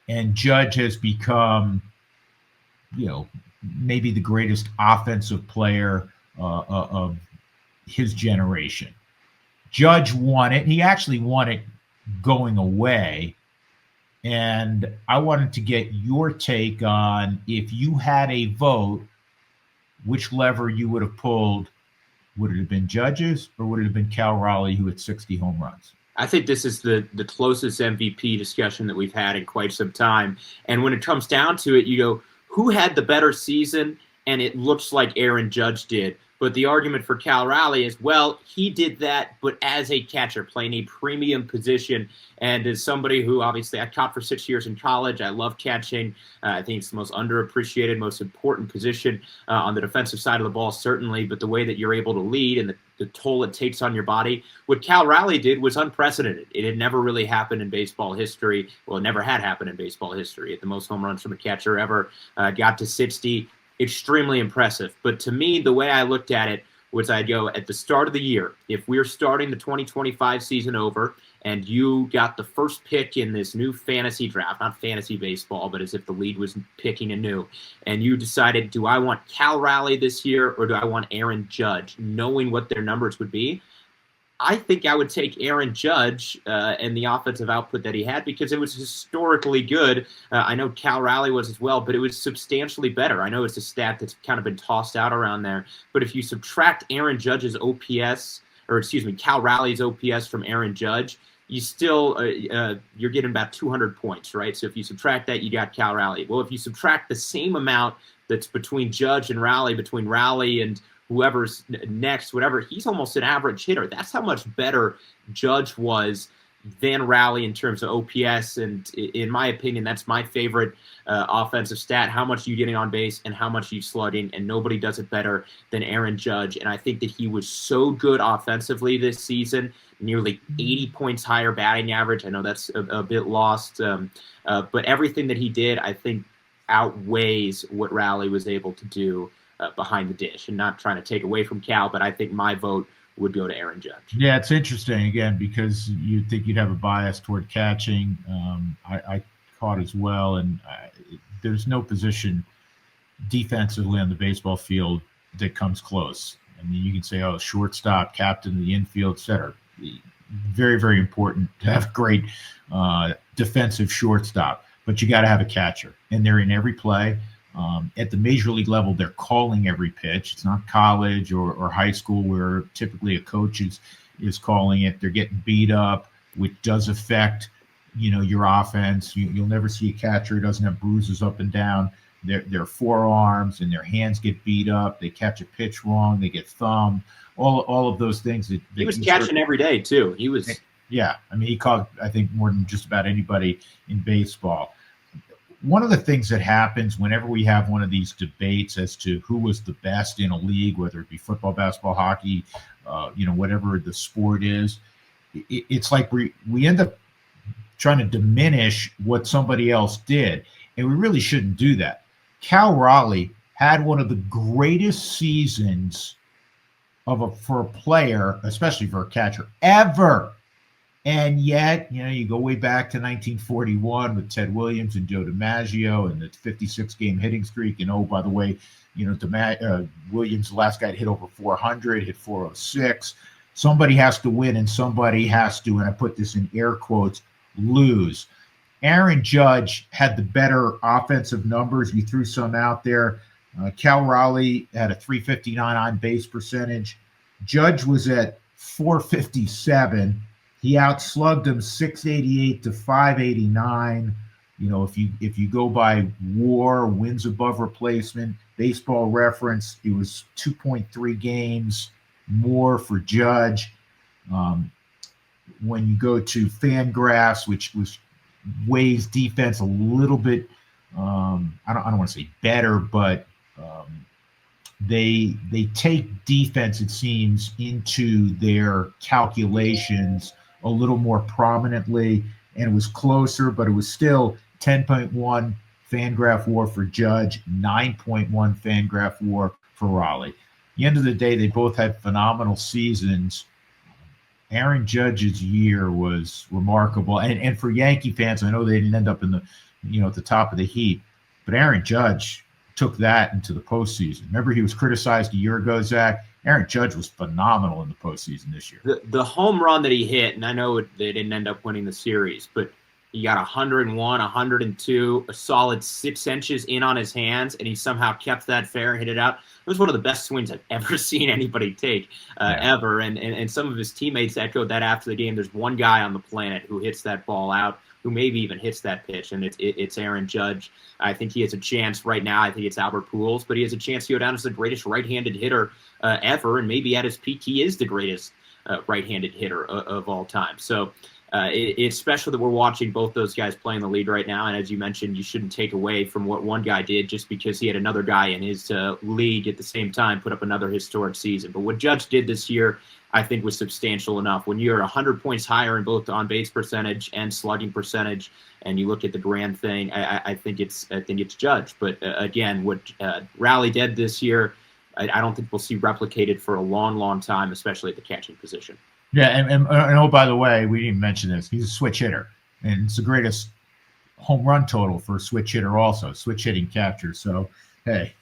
And Judge has become, maybe the greatest offensive player of his generation. Judge won it. He actually won it going away. And I wanted to get your take on, if you had a vote, which lever you would have pulled. Would it have been Judge's, or would it have been Cal Raleigh, who had 60 home runs? I think this is the closest MVP discussion that we've had in quite some time. And when it comes down to it, you go, who had the better season? And it looks like Aaron Judge did. But the argument for Cal Raleigh is, well, he did that, but as a catcher, playing a premium position. And as somebody who obviously I caught for 6 years in college, I love catching. I think it's the most underappreciated, most important position on the defensive side of the ball, certainly. But the way that you're able to lead and the toll it takes on your body, what Cal Raleigh did was unprecedented. It had never really happened in baseball history. Well, it never had happened in baseball history. At the most home runs from a catcher ever, got to 60. Extremely impressive. But to me, the way I looked at it was I'd go at the start of the year, if we're starting the 2025 season over and you got the first pick in this new fantasy draft, not fantasy baseball, but as if the league was picking anew, and you decided, do I want Cal Raleigh this year or do I want Aaron Judge, knowing what their numbers would be? I think I would take Aaron Judge and the offensive output that he had because it was historically good. I know Cal Raleigh was as well, but it was substantially better. I know it's a stat that's kind of been tossed out around there, but if you subtract Aaron Judge's OPS, Cal Raleigh's OPS from Aaron Judge, you still you're getting about 200 points, right? So if you subtract that, you got Cal Raleigh. Well, if you subtract the same amount that's between Judge and Raleigh, between Raleigh and whoever's next, whatever, he's almost an average hitter. That's how much better Judge was than Raleigh in terms of OPS. And in my opinion, that's my favorite offensive stat, how much you getting on base and how much you slugging. And nobody does it better than Aaron Judge. And I think that he was so good offensively this season, nearly 80 points higher batting average. I know that's a bit lost, but everything that he did, I think, outweighs what Raleigh was able to do behind the dish. And not trying to take away from Cal, but I think my vote would go to Aaron Judge. Yeah, it's interesting, again, because you'd think you'd have a bias toward catching. I caught as well, and there's no position defensively on the baseball field that comes close. I mean, you can say, oh, shortstop, captain of the infield, et cetera. Very, very important to have a great defensive shortstop, but you got to have a catcher, and they're in every play. At the major league level, they're calling every pitch. It's not college or high school where typically a coach is calling it. They're getting beat up, which does affect, your offense. You'll never see a catcher who doesn't have bruises up and down their forearms, and their hands get beat up. They catch a pitch wrong. They get thumbed. All of those things. He was catching every day too. He was. Yeah, I mean, he caught, I think, more than just about anybody in baseball. One of the things that happens whenever we have one of these debates as to who was the best in a league, whether it be football, basketball, hockey, whatever the sport is, it's like we end up trying to diminish what somebody else did, and we really shouldn't do that. Cal Raleigh had one of the greatest seasons for a player, especially for a catcher, ever. And yet, you go way back to 1941 with Ted Williams and Joe DiMaggio and the 56-game hitting streak. And, oh, by the way, Williams, the last guy to hit over 400, hit 406. Somebody has to win and somebody has to, and I put this in air quotes, lose. Aaron Judge had the better offensive numbers. You threw some out there. Cal Raleigh had a 359 on base percentage. Judge was at 457. He outslugged him 688 to 589. If you go by WAR, wins above replacement, Baseball Reference, it was 2.3 games more for Judge. When you go to Fangraphs, which weighs defense a little bit, I don't want to say better, but they take defense, it seems, into their calculations a little more prominently, and it was closer, but it was still 10.1 Fangraph WAR for Judge, 9.1 Fangraph WAR for Raleigh. At the end of the day, they both had phenomenal seasons. Aaron Judge's year was remarkable, and for Yankee fans, I know they didn't end up in at the top of the heap, but Aaron Judge took that into the postseason. Remember, he was criticized a year ago, Zach. Aaron Judge was phenomenal in the postseason this year. The home run that he hit, and I know they didn't end up winning the series, but he got 101, 102, a solid 6 inches in on his hands, and he somehow kept that fair and hit it out. It was one of the best swings I've ever seen anybody take, ever. And some of his teammates echoed that after the game. There's one guy on the planet who hits that ball out, who maybe even hits that pitch, and it's Aaron Judge. I think he has a chance right now. I think it's Albert Pujols, but he has a chance to go down as the greatest right-handed hitter ever, and maybe at his peak he is the greatest right-handed hitter of all time. So it's special that we're watching both those guys play in the league right now. And as you mentioned, you shouldn't take away from what one guy did just because he had another guy in his league at the same time put up another historic season. But what Judge did this year, I think, was substantial enough. When you're 100 points higher in both on-base percentage and slugging percentage, and you look at the grand thing, I think it's Judge. But again, what Raleigh did this year, I don't think we'll see replicated for a long, long time, especially at the catching position. Yeah, and oh, by the way, we didn't mention this. He's a switch hitter, and it's the greatest home run total for a switch hitter also, switch hitting catcher. So, hey,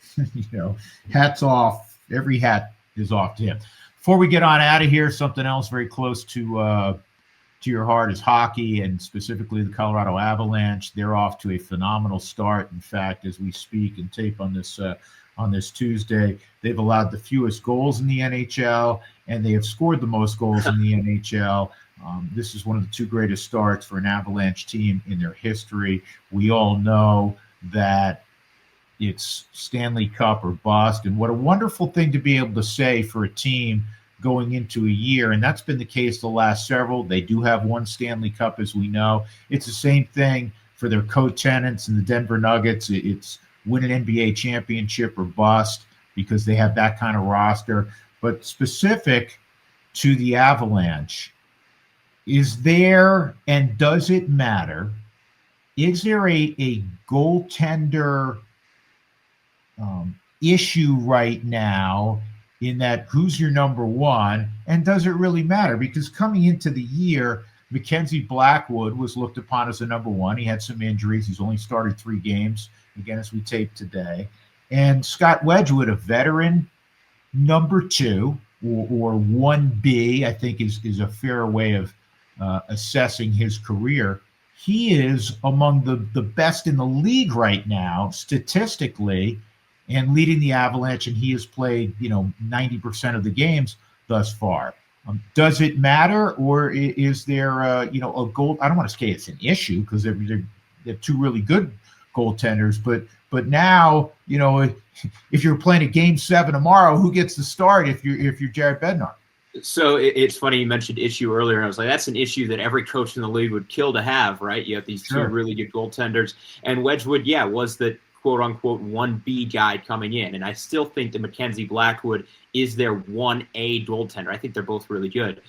hats off. Every hat is off to him. Before we get on out of here, something else very close to your heart is hockey, and specifically the Colorado Avalanche. They're off to a phenomenal start. In fact, as we speak and tape on this Tuesday, they've allowed the fewest goals in the NHL, and they have scored the most goals in the NHL. This is one of the two greatest starts for an Avalanche team in their history. We all know that it's Stanley Cup or bust, and what a wonderful thing to be able to say for a team going into a year, and that's been the case the last several. They do have one Stanley Cup, as we know. It's the same thing for their co-tenants in the Denver Nuggets. It's win an NBA championship or bust because they have that kind of roster. But specific to the Avalanche, is there, and does it matter, is there a goaltender issue right now in that who's your number one, and does it really matter? Because coming into the year, Mackenzie Blackwood was looked upon as a number one. He had some injuries. He's only started 3 games, again, as we tape today. And Scott Wedgwood, a veteran number 2 or 1B, I think is a fair way of assessing his career. He is among the best in the league right now, statistically, and leading the Avalanche, and he has played 90% of the games thus far. Does it matter, or is there a goal? I don't want to say it's an issue because they're 2 really good goaltenders, but now if you're playing a game 7 tomorrow, who gets the start if you're Jared Bednar? So it's funny you mentioned issue earlier, and I was like, that's an issue that every coach in the league would kill to have, right? You have these 2 really good goaltenders, and Wedgwood, was the quote-unquote 1B guy coming in. And I still think that Mackenzie Blackwood is their 1A goaltender. I think they're both really good.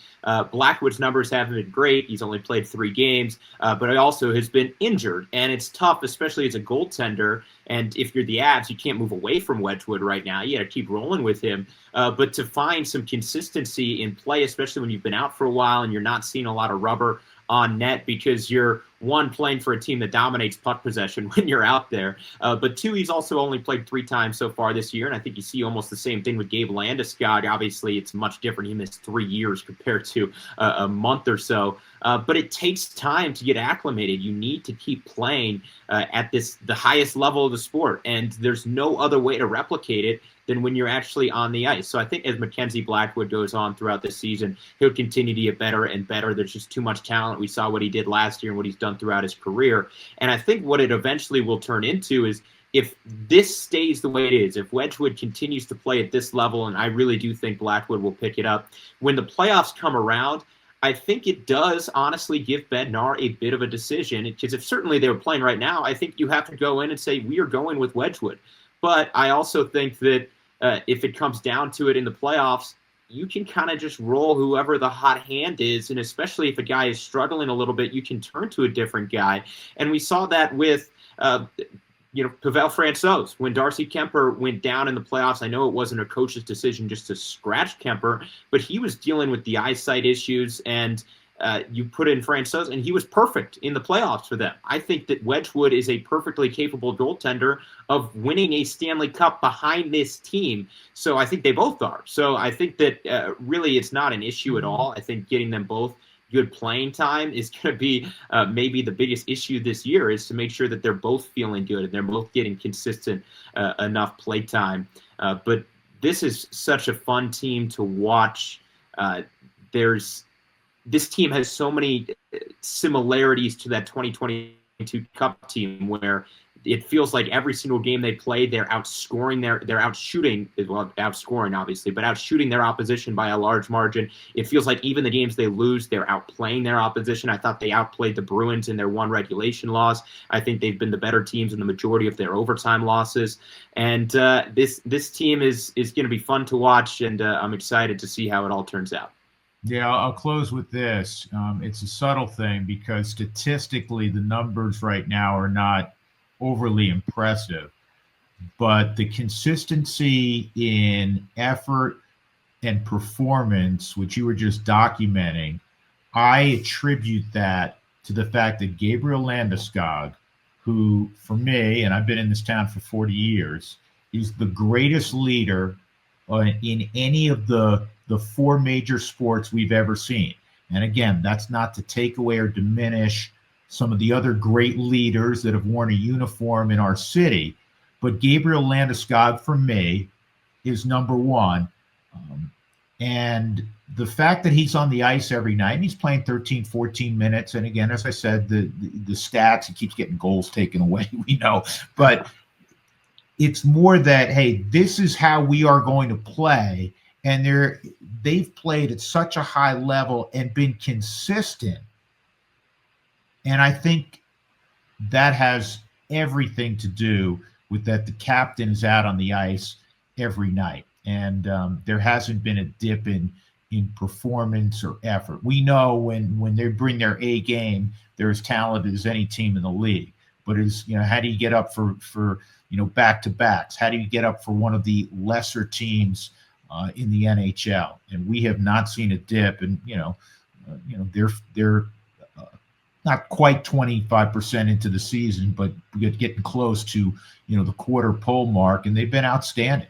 Blackwood's numbers haven't been great. He's only played 3 games, but he also has been injured. And it's tough, especially as a goaltender. And if you're the Avs, you can't move away from Wedgwood right now. You got to keep rolling with him. But to find some consistency in play, especially when you've been out for a while and you're not seeing a lot of rubber on net because you're, 1, playing for a team that dominates puck possession when you're out there. But 2, he's also only played 3 times so far this year. And I think you see almost the same thing with Gabe Landeskog. Obviously, it's much different. He missed 3 years compared to a month or so. But it takes time to get acclimated. You need to keep playing at the highest level of the sport. And there's no other way to replicate it than when you're actually on the ice. So I think as Mackenzie Blackwood goes on throughout this season, he'll continue to get better and better. There's just too much talent. We saw what he did last year and what he's done throughout his career. And I think what it eventually will turn into is, if this stays the way it is, if Wedgwood continues to play at this level, and I really do think Blackwood will pick it up, when the playoffs come around, I think it does honestly give Bednar a bit of a decision, because if certainly they were playing right now, I think you have to go in and say, we are going with Wedgwood. But I also think that if it comes down to it in the playoffs, you can kind of just roll whoever the hot hand is. And especially if a guy is struggling a little bit, you can turn to a different guy. And we saw that with Pavel Francouz, when Darcy Kemper went down in the playoffs. I know it wasn't a coach's decision just to scratch Kemper, but he was dealing with the eyesight issues, and you put in Francouz, and he was perfect in the playoffs for them. I think that Wedgwood is a perfectly capable goaltender of winning a Stanley Cup behind this team. So I think they both are. So I think that really it's not an issue at all. I think getting them both good playing time is going to be maybe the biggest issue this year, is to make sure that they're both feeling good and they're both getting consistent enough play time. But this is such a fun team to watch. This team has so many similarities to that 2022 Cup team, where it feels like every single game they play, they're outscoring they're outshooting, well, outscoring obviously, but outshooting their opposition by a large margin. It feels like even the games they lose, they're outplaying their opposition. I thought they outplayed the Bruins in their one regulation loss. I think they've been the better teams in the majority of their overtime losses. And this team is going to be fun to watch, and I'm excited to see how it all turns out. Yeah, I'll close with this. It's a subtle thing because statistically, the numbers right now are not overly impressive, but the consistency in effort and performance, which you were just documenting, I attribute that to the fact that Gabriel Landeskog, who for me, and I've been in this town for 40 years, is the greatest leader in any of the four major sports we've ever seen. And again, that's not to take away or diminish some of the other great leaders that have worn a uniform in our city. But Gabriel Landeskog, for me, is number one. And the fact that he's on the ice every night, and he's playing 13, 14 minutes. And again, as I said, the stats, he keeps getting goals taken away, we know. But it's more that, hey, this is how we are going to play. And they've played at such a high level and been consistent. And I think that has everything to do with that the captain is out on the ice every night. And there hasn't been a dip in performance or effort. We know when they bring their A game, they're as talented as any team in the league. But how do you get up for back-to-backs? How do you get up for one of the lesser teams in the NHL? And we have not seen a dip. And they're not quite 25% into the season, but getting close to the quarter pole mark, and they've been outstanding.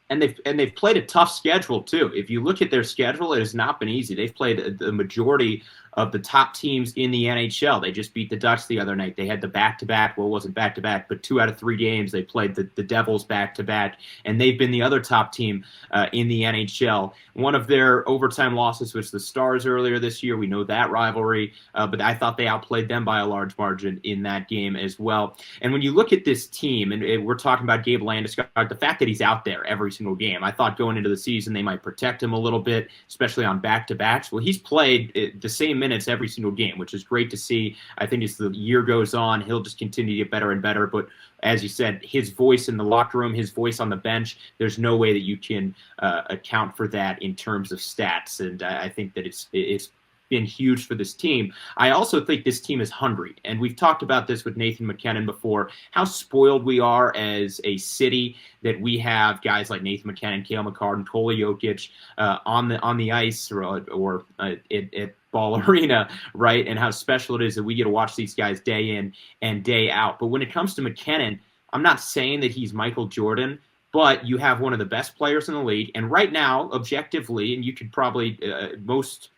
And they've played a tough schedule too. If you look at their schedule, it has not been easy. They've played the majority of the top teams in the NHL. They just beat the Ducks the other night. They had the back-to-back. Well, it wasn't back-to-back, but 2 out of 3 games. They played the Devils back-to-back, and they've been the other top team in the NHL. One of their overtime losses was the Stars earlier this year. We know that rivalry, but I thought they outplayed them by a large margin in that game as well. And when you look at this team, and we're talking about Gabe Landeskog, the fact that he's out there every single game, I thought going into the season they might protect him a little bit, especially on back-to-backs. Well, he's played the same minutes every single game, which is great to see. I think as the year goes on, he'll just continue to get better and better. But as you said, his voice in the locker room, his voice on the bench, there's no way that you can account for that in terms of stats. And I think that it's been huge for this team. I also think this team is hungry. And we've talked about this with Nathan MacKinnon before, how spoiled we are as a city that we have guys like Nathan MacKinnon, Cale Makar, and Nikola Jokic on the ice or at Ball Arena, right? And how special it is that we get to watch these guys day in and day out. But when it comes to MacKinnon, I'm not saying that he's Michael Jordan, but you have one of the best players in the league. And right now, objectively, and you could probably, most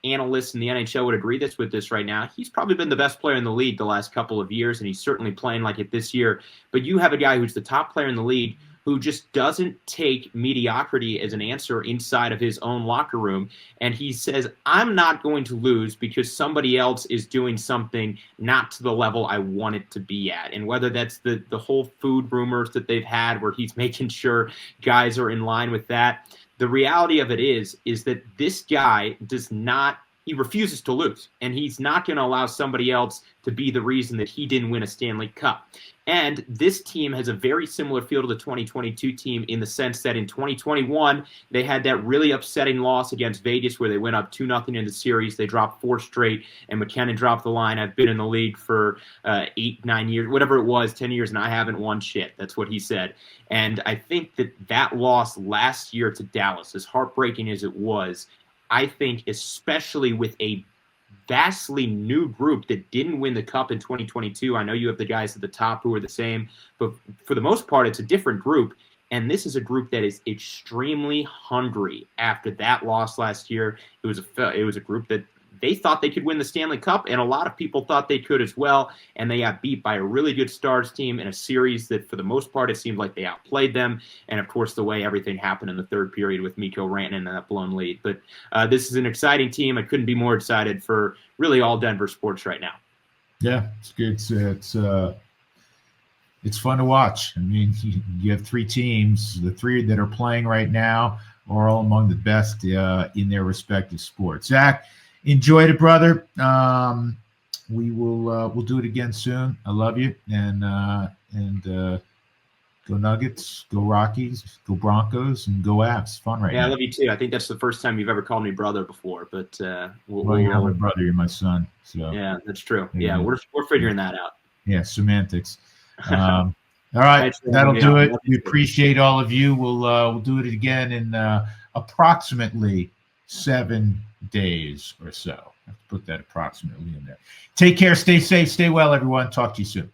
analysts in the NHL would agree with this right now, he's probably been the best player in the league the last couple of years, and he's certainly playing like it this year. But you have a guy who's the top player in the league who just doesn't take mediocrity as an answer inside of his own locker room. And he says, I'm not going to lose because somebody else is doing something not to the level I want it to be at. And whether that's the whole food rumors that they've had where he's making sure guys are in line with that, the reality of it is that this guy he refuses to lose, and he's not going to allow somebody else to be the reason that he didn't win a Stanley Cup. And this team has a very similar feel to the 2022 team in the sense that in 2021, they had that really upsetting loss against Vegas where they went up 2-0 in the series. They dropped 4 straight, and MacKinnon dropped the line. I've been in the league for 8, 9 years, whatever it was, 10 years, and I haven't won shit. That's what he said. And I think that loss last year to Dallas, as heartbreaking as it was, I think especially with a vastly new group that didn't win the Cup in 2022. I know you have the guys at the top who are the same, but for the most part, it's a different group. And this is a group that is extremely hungry after that loss last year. It was a group that they thought they could win the Stanley Cup, and a lot of people thought they could as well, and they got beat by a really good Stars team in a series that, for the most part, it seemed like they outplayed them, and, of course, the way everything happened in the third period with Mikko Rantanen and that blown lead. But this is an exciting team. I couldn't be more excited for really all Denver sports right now. Yeah, it's good. it's fun to watch. I mean, you have three teams. The three that are playing right now are all among the best in their respective sports. Zach, enjoyed it, brother. We'll do it again soon. I love you, and go Nuggets, go Rockies, go Broncos, and go Avs. Fun right now. I love you too. I think that's the first time you've ever called me brother before, but well, you're not my brother, you're my son. So yeah, that's true. Yeah, we're figuring that out. Yeah, semantics. All right, that'll do it. We appreciate all of you. We'll do it again in approximately 7 days or so. I have to put that approximately in there. Take care, stay safe, stay well, everyone. Talk to you soon.